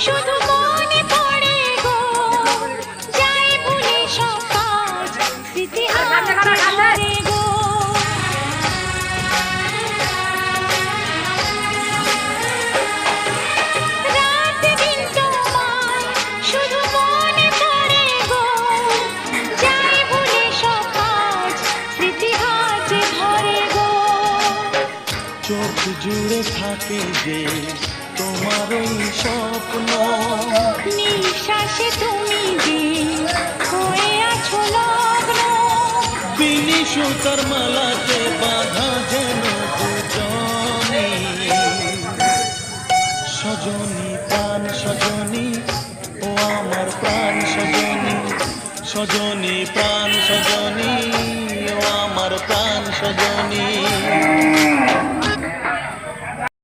শুধু মনে পড়ে গো, যাই ভুলে সব কাজ, স্মৃতি হাতে ধরে গো। রাত দিন তোমায় শুধু মনে পড়ে গো, যাই ভুলে সব কাজ, স্মৃতি হাতে ধরে গো। চোখ জুড়ে থাকে যে তোমার ওই স্বপ্ন, নিঃশ্বাসে তুমি যে হয়ে আছো লগ্ন, বিনি সুতার মালাতে বাঁধা যে